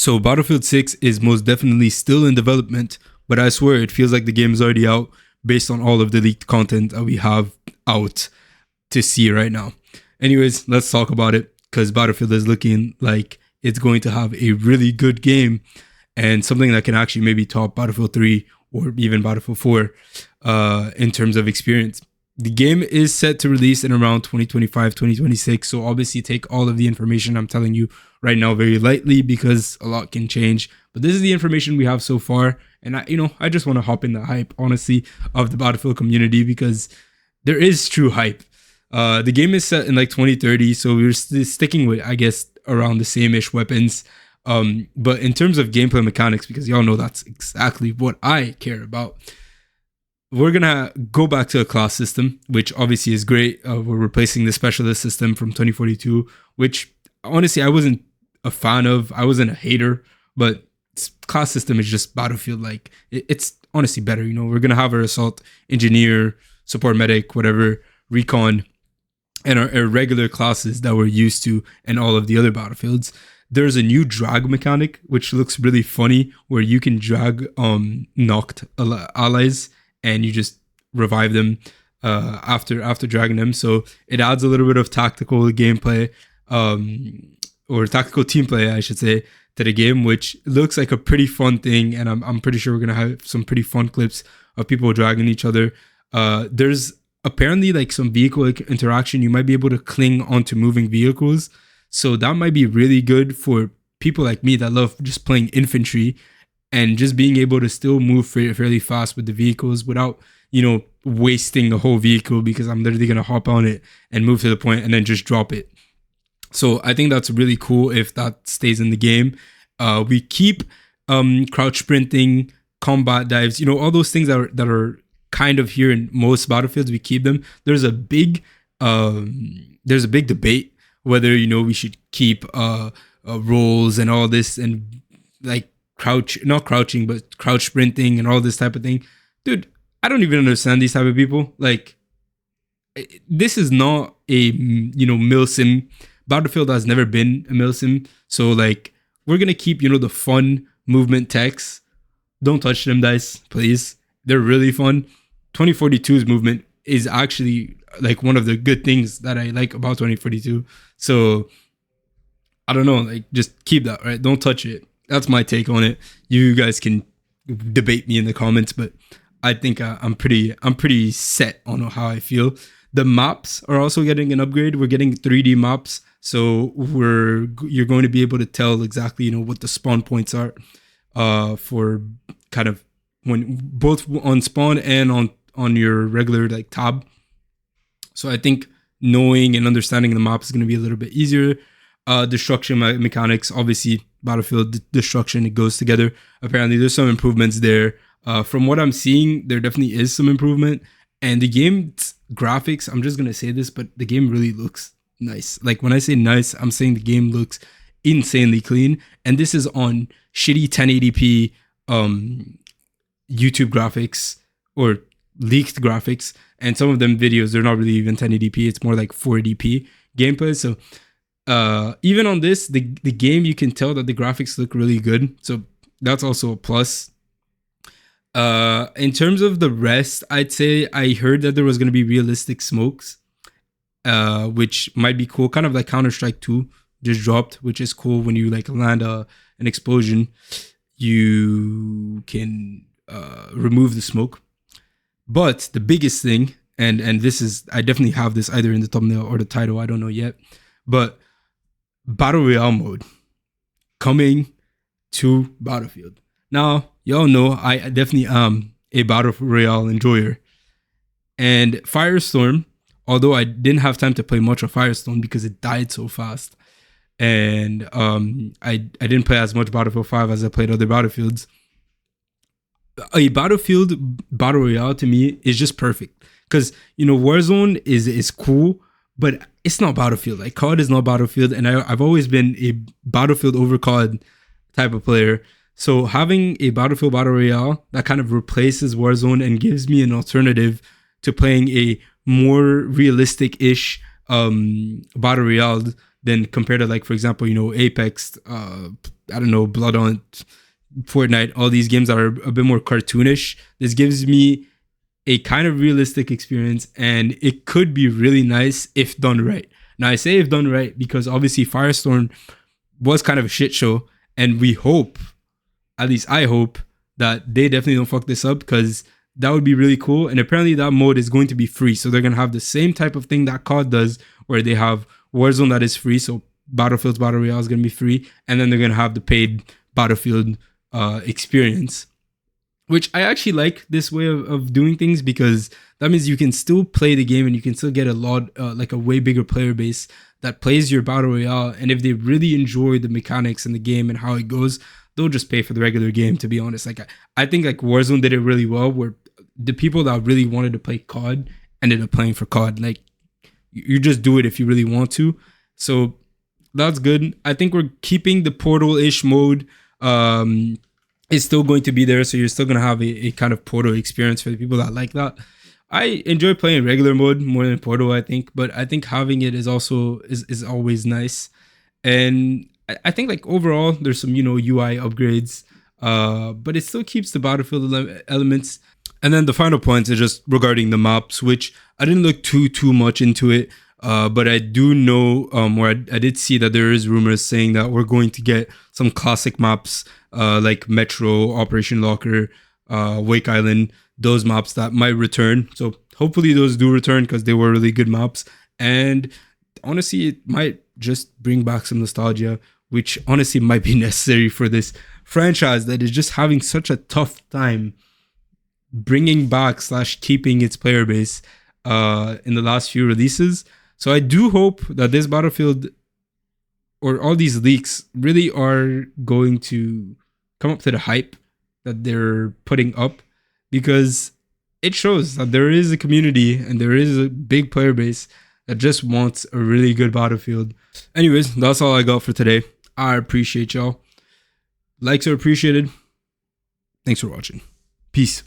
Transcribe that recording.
So Battlefield 6 is most definitely still in development, but I swear it feels like the game is already out based on all of the leaked content that we have out to see right now. Anyways, let's talk about it because Battlefield is looking like it's going to have a really good game and something that can actually maybe top Battlefield 3 or even Battlefield 4 in terms of experience. The game is set to release in around 2025, 2026. So obviously take all of the information I'm telling you right now very lightly because a lot can change. But this is the information we have so far. And I just want to hop in the hype, honestly, of the Battlefield community because there is true hype. The game is set in like 2030. So we're sticking with, I guess, around the same-ish weapons. But in terms of gameplay mechanics, because y'all know that's exactly what I care about, we're going to go back to a class system, which obviously is great. We're replacing the specialist system from 2042, which honestly I wasn't a fan of. I wasn't a hater, but class system is just Battlefield. Like it's honestly better. We're going to have our assault engineer, support medic, whatever, recon, and our regular classes that we're used to in all of the other Battlefields. There's a new drag mechanic, which looks really funny, where you can drag knocked allies and you just revive them after dragging them. So it adds a little bit of tactical gameplay, or tactical team play, I should say, to the game, which looks like a pretty fun thing. And I'm pretty sure we're gonna have some pretty fun clips of people dragging each other. There's apparently like some vehicle interaction. You might be able to cling onto moving vehicles. So that might be really good for people like me that love just playing infantry and just being able to still move fairly fast with the vehicles without, wasting the whole vehicle because I'm literally going to hop on it and move to the point and then just drop it. So I think that's really cool if that stays in the game. We keep crouch sprinting, combat dives, all those things that are kind of here in most Battlefields. We keep them. There's a big debate whether we should keep rolls and all this and like crouch sprinting and all this type of thing. Dude, I don't even understand these type of people. Like, this is not a milsim. Battlefield has never been a milsim, so like we're gonna keep the fun movement techs. Don't touch them, guys, please. They're really fun. 2042's movement is actually like one of the good things that I like about 2042. So I don't know, like just keep that, right? Don't touch it. That's my take on it. You guys can debate me in the comments, but I think I'm pretty set on how I feel. The maps are also getting an upgrade. We're getting 3D maps, so you're going to be able to tell exactly what the spawn points are for kind of when both on spawn and on your regular like tab. So I think knowing and understanding the map is going to be a little bit easier. Destruction mechanics, obviously Battlefield destruction, it goes together. Apparently there's some improvements there. From what I'm seeing, there definitely is some improvement. And the game's graphics, I'm just going to say this, but the game really looks nice. Like when I say nice, I'm saying the game looks insanely clean. And this is on shitty 1080p YouTube graphics or leaked graphics. And some of them videos, they're not really even 1080p. It's more like 480p gameplay. So even on this, the game, you can tell that the graphics look really good. So that's also a plus. In terms of the rest, I'd say I heard that there was going to be realistic smokes, which might be cool. Kind of like Counter-Strike 2 just dropped, which is cool. When you like land an explosion, you can remove the smoke. But the biggest thing, and this is, I definitely have this either in the thumbnail or the title, I don't know yet, but Battle Royale mode coming to Battlefield. Now, y'all know I definitely am a Battle Royale enjoyer. And Firestorm, although I didn't have time to play much of Firestorm because it died so fast, and I didn't play as much Battlefield 5 as I played other Battlefields. A Battlefield Battle Royale to me is just perfect because Warzone is cool, but it's not Battlefield. Like COD is not Battlefield, and I've always been a Battlefield over COD type of player. So having a Battlefield Battle Royale that kind of replaces Warzone and gives me an alternative to playing a more realistic-ish Battle Royale than compared to, like, for example, Apex, I don't know, Blood on Fortnite, all these games that are a bit more cartoonish. This gives me a kind of realistic experience, and it could be really nice if done right. Now, I say if done right because obviously Firestorm was kind of a shit show, and we hope, at least I hope, that they definitely don't fuck this up, because that would be really cool. And apparently that mode is going to be free, so they're going to have the same type of thing that COD does, where they have Warzone that is free, so Battlefield's Battle Royale is going to be free, and then they're going to have the paid Battlefield experience, which I actually like this way of doing things, because that means you can still play the game and you can still get a lot, like a way bigger player base that plays your Battle Royale. And if they really enjoy the mechanics in the game and how it goes, they'll just pay for the regular game, to be honest. Like, I think like Warzone did it really well, where the people that really wanted to play COD ended up playing for COD. Like, you just do it if you really want to. So that's good. I think we're keeping the Portal-ish mode. It's still going to be there, so you're still going to have a kind of Portal experience for the people that like that. I enjoy playing regular mode more than Portal, I think, but I think having it is also is always nice. And I think like overall there's some UI upgrades, but it still keeps the Battlefield elements. And then the final point is just regarding the maps, which I didn't look too much into it, but I do know, or I did see that there is rumors saying that we're going to get some classic maps, like Metro, Operation Locker, Wake Island, those maps that might return. So hopefully those do return, because they were really good maps. And honestly, it might just bring back some nostalgia, which honestly might be necessary for this franchise that is just having such a tough time bringing back / keeping its player base in the last few releases. So I do hope that this Battlefield, or all these leaks, really are going to come up to the hype that they're putting up, because it shows that there is a community and there is a big player base that just wants a really good Battlefield. Anyways, that's all I got for today. I appreciate y'all. Likes are appreciated. Thanks for watching. Peace.